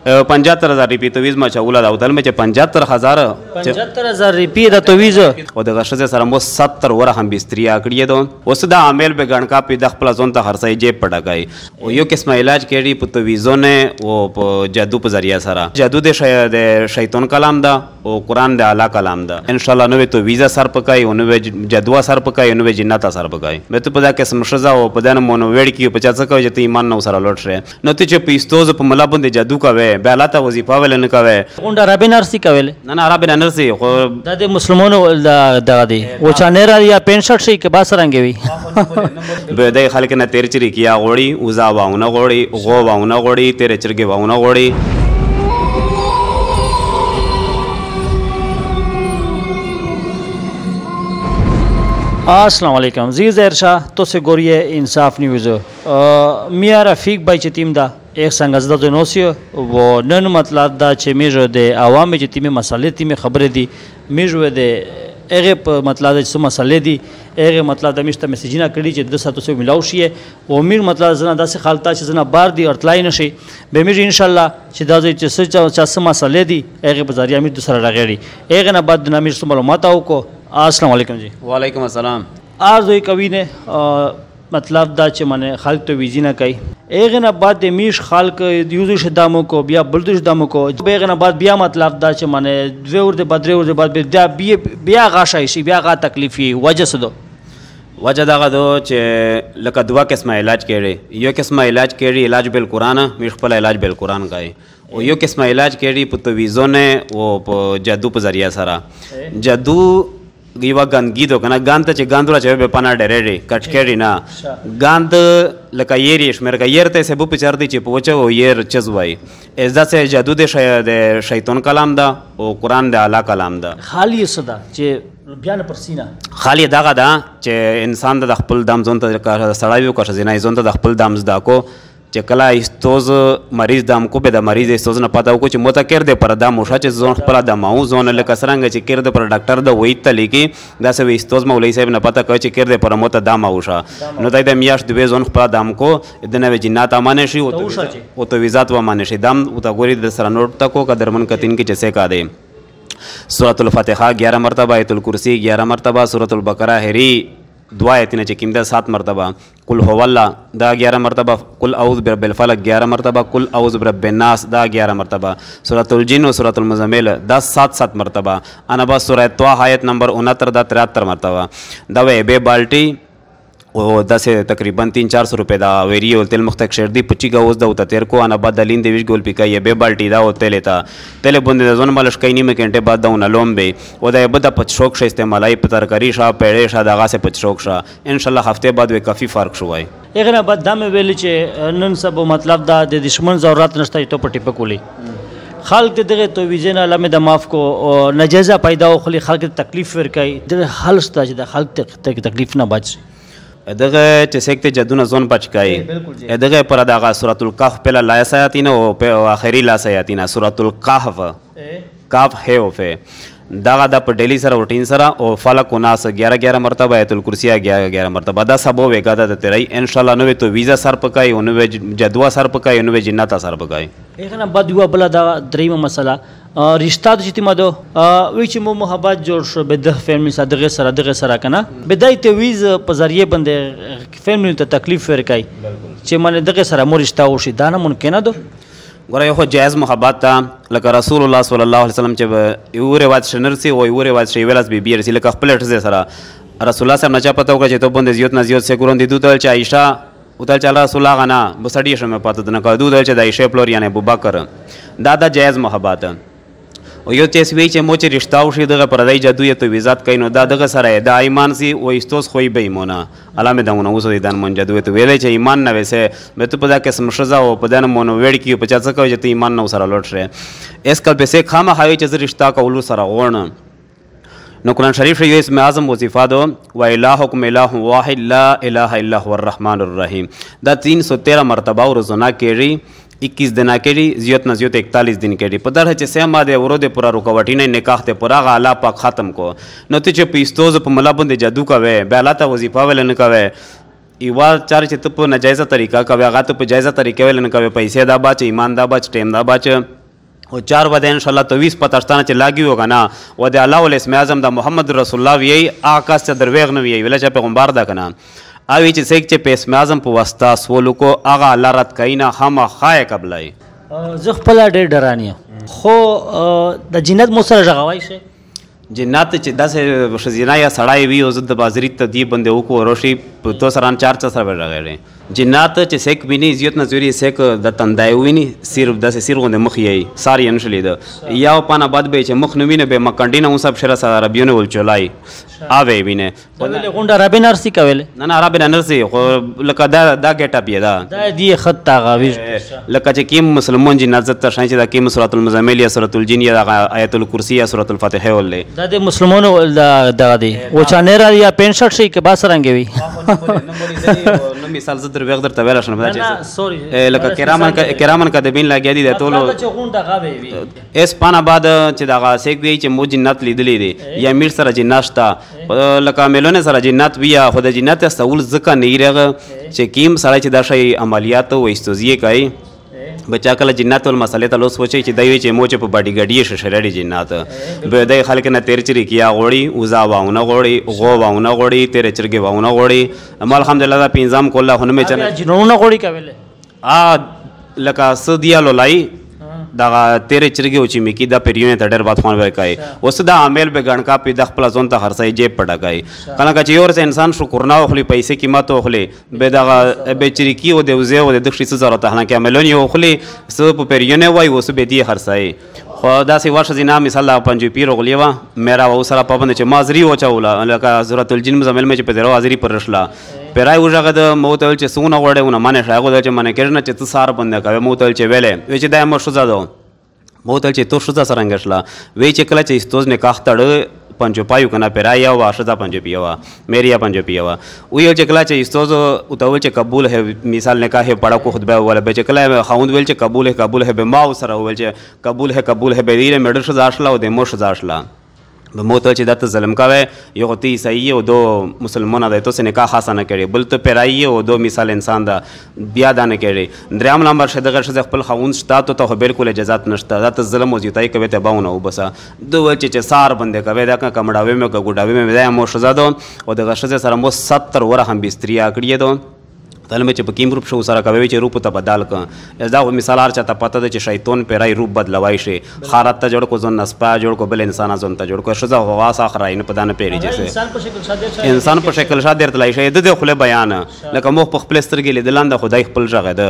75,000 روپۍ تویز ما چوله دا او تل مې چې 75,000 روپۍ د تویز او دغه ښځې سره مو 70 وره هم بستریا کړې ده. اوس دا عامل به ګڼ کاپي د خپله ځون ته خرڅوي جیب پټکوي او یو قسمه علاج کړي په تویزو نه او په جادو په ذریعه سره. جادو د شیطان کلام ده او قرآن د الله کلام ده. انشاءالله نوې تویزه سر پکوي او نوې جادو سر پکوي او نوې جنات سر پکوي. مې ته په دا قسم ښځه او په دا نه مو نو ویړ کړي په چا څه کوي چې ته ایمان نه ورسره لوټ شې نو ته چې په ایستوزو په ملا باندې جادو کوې بیا الله ته وظیفه ویل نه کوې. غونډه عربي نرسي کولی نه عربي نرسي خو دا د مسلمانو دغه دی وچانیرا یا پینسټ شي که با څرنګې وي به د خلک نه تیر چرې کیا غوړي اوزا واونه غوړي غو واونه غوړي تیرې چرګې واونه غوړي. السلام علیکم زی زهر شاه تو سے گوریه انصاف نیوز میرا رفیق بای چې تیم دا یک څنګه زده د نوسیو و نن مطلب دا چې میجو د عوام چې تیم مسالې تیم خبره دي میجو د هغه په مطلب چې مسالې دي هغه مطلب د مشته میسجونه کړي چې د ساتو سره ملاو شي او میر مطلب زنه داسې حالت چې زنه بار دي ارتلای نشي به میر ان شاء الله چې دا چې څه مسالې دي هغه په ذریعہ میر سره راغړي هغه نه بعد د نامیر معلومات او کو. السلام علیکم جی. وعلیکم السلام. آرزوی کوي نه مطلب دا چې منه خلق تو ویزی نه کوي هغه نه بعد د میش خلق یوزو شدامو کو بیا بلدش دامو کو هغه نه بعد بیا مطلب دا چې منه دوه ور د بدر ور د بعد بیا غاشای شي بیا غا تکلیفي وجه سدو وجه دغه دو چې لکه دوا قسمه علاج کړي یو قسمه علاج کړي علاج بالقرآن میش خپل علاج بالقرآن کوي او یو قسمه علاج کړي په تویزو نه او په جادو په ذریعہ سره جادو یوه ګندګي دو که نه ګاند ته چې ګاند راچوي به پناه ډېرېږي کټ کړي نه ګاند لکه یر یې شمېر که یر ته یې سبو پچر دی چې په وچه او یر چز وایي ازدا سے جادو د شیطان کلام ده او قرآن د الله کلام ده. خالی یې څه ده چې بیا نه پر سینه خالی دغه ده چې انسان د خپل دم ځون ته سړی وي که ښځینه ځون ته د خپل دم زده کو چې کله ایستوز مریض دم کو به د مریض ایستوز نه پته وکړو چې موته کیر دی پر دا موشه چې ځون خپله دماو ځون لکه څرنګه چې کیر دی پر ډاکټر د وید ته لیکي داسې وي ایستوز مولوي صاحب نه پته کوي چې کیر دی پر موته دم اوشه نو دی د میاشت دوې ځون خپله دم کو د نه جنات امانه شي او تویزات ومانه شي دم ورته ګوري د سره نوټ ته کو که درمن کتین کې چې څه کا دی. سورة الفاتحه 11 مرتبه آیت الکرسی 11 مرتبه سورة البقره هری دعا آیتونه چې کوم ده 7 مرتبه قل هو الله دا 11 مرتبه قل اعوذ برب الفلق 11 مرتبه قل اعوذ برب الناس دا 11 مرتبه سورة الجن و سورة المزمل دا 7 مرتبه انا بس سورة طه آیت نمبر 69 دا 73 مرتبه دا وی بے بالٹی او داسې تقریبا 300-400 روپۍ دا ویری او تل مختک شردي پچی گا اوس دا او تیر کو انا بعد دلین دیوش گول پیکای به بالټی دا او تل تا تل بوند د زون مالش کای نیمه کنټه بعد دا لوم به او دا بده پچ شوک ش استعمالای په ترکاری شا پیړې شا دغه سه پچ شوک شا ان شاء الله هفته بعد وی کافی فرق شوای. هغه نه بعد دا مې ویل چې نن سبا مطلب دا د دشمن ضرورت نشته ته پټی پکولي خلق دغه تویزن علامه د معاف کو نجازه پیدا او خلی خلق تکلیف ورکای دغه حل ستا چې د خلق تکلیف نه بچ دغه چې سکته جدونه زون بچکای دغه پر دغه سورۃ الکهف پهلا لا آیاتین او اخری لا آیاتین سورۃ الکهف کاف ہے او فه دغه د په ډیلی سره روټین سره او فلق و ناس 11 مرتبه آیت الکرسی 11 مرتبه دا سبو وګا د تیرای ان شاء الله نو تو ویزا سر پکای او نو جدوا سر پکای او نو جنات سر پکای. هغه بعد یو بل دا دریمه مسله رشتہ د چې مدو وی چې مو محبت جوړ شو به د فیملی سره دغه سره کنه بدای ته ویز په ذریعہ باندې فیملی ته تکلیف ورکای چې من دغه سره مو رشتہ وشي دا نه ممکن ده ګوره یو جایز محبت ته لکه رسول الله صلی الله علیه وسلم چې یو روایت شنرسي او یو روایت شی ویلاس بی بی رسول الله خپل ټزه سره رسول الله صاحب نه چا پته وکړه چې ته باندې زیات نه زیات سګورون دي دوی چې عائشہ او تل چل رسول الله غنا بسړی شمه پته نه کړه دوی چې د عائشہ پلور یعنی ابوبکر دا جایز محبت او یو چیز وی چې مو چې رشتہ وشي دغه پردای جادو یې تو ویزات کین نو دغه سره د ایمان سی او استوس خوې به ایمونه علامه دمونه اوس د من جادو ته ویلې چې ایمان نه وسه مې ته په دا قسم شزا او په دنه مونږ وړ کی په چا څه کوي چې ته ایمان نو سره لوټ شه اس کل به سه خامه هاوی چې رشتہ کولو سره غوړنه نو قرآن شریف یو اسم اعظم وظیفه دو و الہکم الہ واحد لا الہ الا هو الرحمن الرحیم دا 313 مرتبه روزانه کېږي 21 دنا کېږي زیات نه زیات 41 دن کېږي په درجه چې سه ماده ورو د پورا رکوټی نه نکاح ته پورا غالا پاک ختم کو نو ته چې پیستوز په ملا باندې جادو کوي به الله ته وظیفه ول نه کوي یوه چاره چې ته په ناجایزه طریقه کوې هغه ته په جایزه طریقه ویل نه کوې پیسې دا باچ ایمان دا باچ ټیم دا باچ او چار وده انشاءالله تو 20 پتاشتانه چې لاګي وګه نه و د الله والاسم اعظم د محمد رسول الله وی هغه کس چې درویغ نه وی ویله چې پیغمبر دا کنه اوی چې څوک چې په اسم اعظم په واسطه سولو کو هغه الله رد کوي نه خامخا یې قبلای زه خپله ډېر ډران یم خو د جنت مو سره غږوای شي جنات چې داسې ښځینه یا سړی وي او زه د بازري تدیب بندې وکړو روشي په تو سران 4 سره به رغېږي جنات چې سیک ویني عزت نظری سیک د تندای ویني صرف داسې سیر غوندې مخ یې ساری نشلی ده یا پانه بعد به چې مخ نه ویني به مکنډینه اوس سب شره سره عربیونه ول چلای اوی ویني ولې غونډه عربي نرسي کوله نه عربي نرسي خو لکه دا ګټ اپ یې دا دی خط تاغوي لکه چې کیم مسلمان جنات زت شان چې دا کیم سورۃ المزمل یا سورۃ الجن یا آیت الکرسی یا سورۃ الفاتحه ولې دا د مسلمانانو دغه دی او چانه یا پنشټ شي کې با سرنګ وي نو مثال زه در وغ در ته ویل شنه چې لکه کرامن کاتبین لاګیا دي د ټولو چې غونډه غاوي وي اس پانا بعد چې دغه سیک وی چې مو جنات لیدلې دي یا میر سره جنات شته لکه ملونه سره جنات بیا خو د جنات استول ځکه نه یره چې کیم سره چې دا شی عملیات او استوزیه کوي بچا کله جنات ول مسئله ته لوس وچی چې دوی چې موچ په باډي ګډي ششرړي جنات به دای خلک نه تیر چری کیا غوړي اوزا واونه غوړي غو واونه غوړي تیر چرګي واونه غوړي اما الحمدلله دا پینځام کوله هونه می چنه جنونه غوړي کوله لکه سدیا لولای دا تیرې چرګي او چې میکی دا پیریونه ته ډېر بات خوان ورکای اوس دا عامل به ګڼکا په د خپل ځون ته خرڅای جیب پټکای کله چې یو ورته انسان شکر نه خپل پیسې قیمت خپل به دا به چرکی او د وزه او د دښې څه ضرورت نه کې عملون یو خپل سو په پیریونه وای اوس به دی خرڅای خو دا سی ورشه زینا مثال پنځه پیر غلیوا میرا و سره پابند چې مازری و چولا لکه سورۃ الجن مزمل مې چې په درو حاضری پر رسلا پیرای وژغه د موتل چې سونه وړه ونه منه شاغو چې منه کړنه چې ته سار بند کوي موتل چې ویلې چې دا مو شوزا دو موتل چې تو شوزا سرنګشلا وی چې کله چې استوز نکاح تړ پنځو پایو کنه پیرای او واشدا پنځه پیوا میریا پنځه پیوا وی چې کله چې استوز او تو چې قبول ہے مثال نکاح پړه کو خطبه ولا به چې کله خوند ویل چې قبول ہے به ما سره ویل چې قبول ہے به دې مډر شوزا شلا او د مو شوزا شلا به موته چې دته ظلم کاوه یو غتی صحیح او دو مسلمانانو د تو سه نکاح خاصه نه کړي بل ته پیرای او دو مثال انسان دا بیا دا نه کړي دریم نمبر شدغه شزه خپل خوند شتا ته بالکل اجازه نشته دا ته ظلم او زیاتای کوي ته باونه وبسا دو چې سار بندې کوي دا کمړاوي مې ګډاوي مې دا مو شزا دو او دغه شزه سره مو 70 ور هم بستریا کړی دو تل مې چې په کیم روپ شو سره کوي چې روپ ته بدل ک دا مثال هر چاته پته ده چې شیطان پیرای روپ بدلوي شي خارات ته جوړ کو ځون نسپا جوړ کو بل انسان ځون ته جوړ کو شزا غواس اخراین په دانه پیری جیسه انسان په شکل شادر تلای شي د خپل بیان لکه مخ په خپل سترګې لیدلند خدای خپل ژغه ده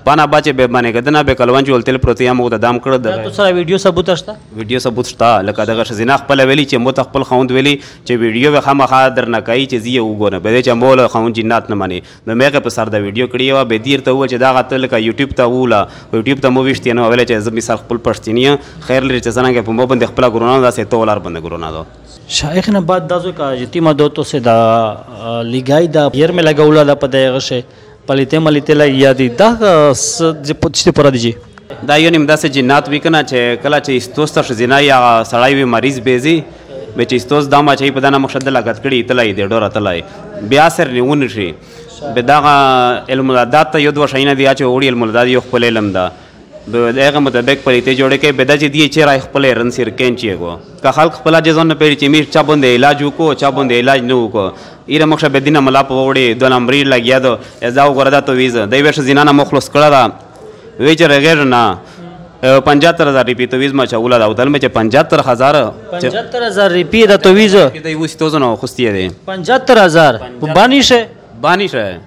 پانا باچ به باندې کدنه به کلوان جوړ تل پروتیا مو د دام کړ د سره ویډیو ثبوت شته ویډیو ثبوت شته لکه دغه شزینه خپل ویلی چې مو خپل خوند ویلی چې ویډیو به خامخا درنه کوي چې زی وګونه به چې مول خوند جنات نه مانی نو مېګه په سر د ویډیو کړی به دیر ته و چې دا غته لکه یوټیوب ته وله یوټیوب ته مو وشتي نو ویل چې زه مثال خپل پښتنی خیر لري چې څنګه په مو باندې خپل ګورونه دا سه تولار باندې ګورونه دو شایخ نه بعد دازو کا یتیما دوتو سے دا لګای دا ير مې لګولا دا پدې غشه پلیته ملیته لا یادی دا چې پوښتنه پر دیږي دا یو نیم داسې جنات وکنا چې کله چې استوسته شزینا یا سړای وی مریض بیزي به چې استوس دا ما چې په دانه مقصد لګت کړي تلای دی ډور تلای بیا سر نیون شي به دا علم الادات ته یو دوه شینه دی چې وړي علم الادات یو خپل علم دا به دغه مطابق پریته جوړه کې به دا چې دی چې راي خپل رن سر کینچي کو که خلق خپل جزون نه پیری چې میر چا باندې علاج وکړو چا باندې علاج نه وکړو ایره مخه به دینه ملا په وړي 2 نمبر لګیا دو ازا وګردا تو ویزه دی وش زینانه مخلص کړه دا وی چې غیر نه 75000 روپیه تویز ما چاوله دا ودل مې چې 75000 روپیه دا تویز دی وس توزنه خوستي دی 75000 بانیشه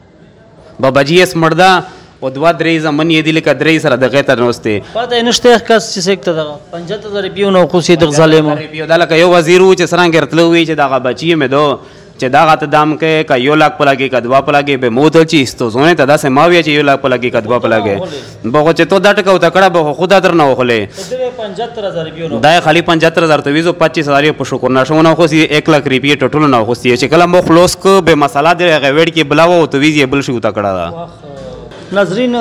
بابا جی اس مردا او دوا درې زمن یې دی لکه درې سره دغه تر نوسته پته نشته کس چې سکته دا 75000 روپیه نو خوستي د ظالم روپیه دا لکه یو وزیر و چې سرانګ رتلو وی چې دا بچی مې دو چې دا غته دام کې کا یو لاک پلاګي کا دوا پلاګي به مو ته چې استو زونه ته دا سه ما وی چې یو لاک پلاګي کا دوا پلاګي بغه چې تو دا ټکو تکړه به خدا در نه وخله 75000 روپیه دا خالی 75000 ته ویزو 25000 په شکر نشونه خو سي 1 लाख روپیه ټوټل نه خو سي چې کله مو خلاص کو به مساله دی غوړ کې بلاو ته ویزي بل شو تکړه دا ناظرین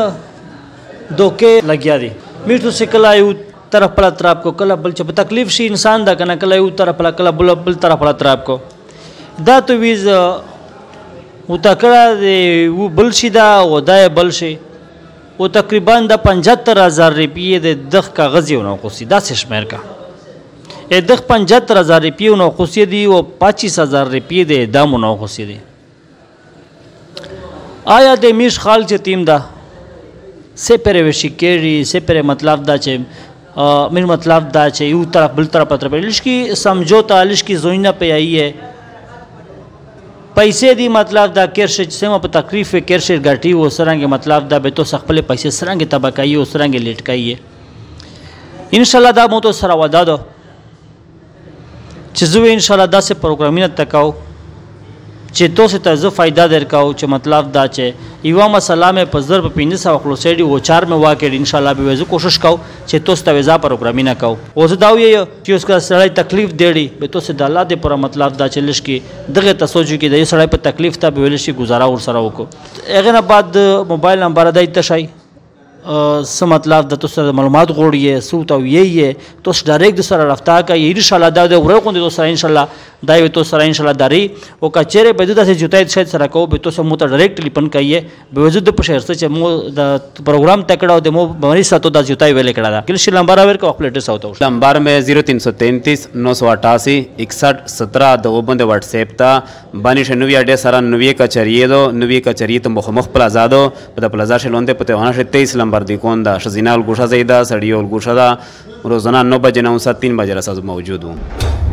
دوکه لګیا دي میټو سکل ایو طرف پر طرف کو کله بل چې تکلیف شي انسان دا کنه کله یو طرف پر کله بل طرف پر طرف کو دا تو ویز وتکړه د بل شي دا او دا بل شي او تقریبا د 75,000 روپیې د دغ کاغذ یو ناقصي داسې شمېر کا دغ 75,000 روپیې ناقصي دي او 25,000 روپیې د اعدام ناقصي دي. آیا د میش خال چې تیم دا سه پرې وشي کېږي سه پرې مطلب دا چې میر مطلب دا چې یو طرف بل طرف لشکی سمجھوتا لشکی زوینه پې آئی ہے پیسې دی مطلب دا کرشه چې سمه په تکلیف کرشه ګټي و سرنګ مطلب دا به تو خپل پیسې سرنګ تبکایي او سرنګ لټکایي ان شاء الله دا مو تو سره ودا دو چې زه ان شاء الله دا سه پروګرامینګ تکاو چې تو سه ته زه فائدہ درکاو چې مطلب دا چې یو مسله مې په ضرب 500 خلاصېږي او 4 مې واکې ان شاء الله به زه کوشش کوم چې تو سه وزا پروګرامینګ کوو او زه دا وی چې اوس کا سړی تکلیف دیړي به تو سه د الله دې پر مطلب دا چې لشکي دغه تسوجو کې د سړی په تکلیف ته به لشي گزاره ور سره وکړو هغه نه بعد موبایل نمبر دای ته شي څه مطلب د تاسو معلومات غوړی سو ته یې تاسو ډایرکټ سره رابطه کوي ان شاء الله دا د ورغوند تاسو سره ان شاء الله دا یو تاسو سره ان شاء الله داري او کچره به د تاسو جوتای شاید سره کو به تاسو مو ته ډایرکټ ټلیفون کوي به وجود په شهر چې مو د پروګرام تکړه د مو بمری ساتو د جوتای ویل کړه دا کله نمبر اور کو خپل ایڈریس ہوتا ہے نمبر میں 0333 988 61 17 د وبند واتس ایپ تا باندې شنوی اډه سره نوې کچریه دو نوې کچریه ته مخ پلازا دو په پلازا شلونته پته ونه 23 نمبر دی کون دا شزینال گوشا زیدا سړیو گوشا دا روزانه 9 بجے 9 3 بجے رساز موجود ہوں.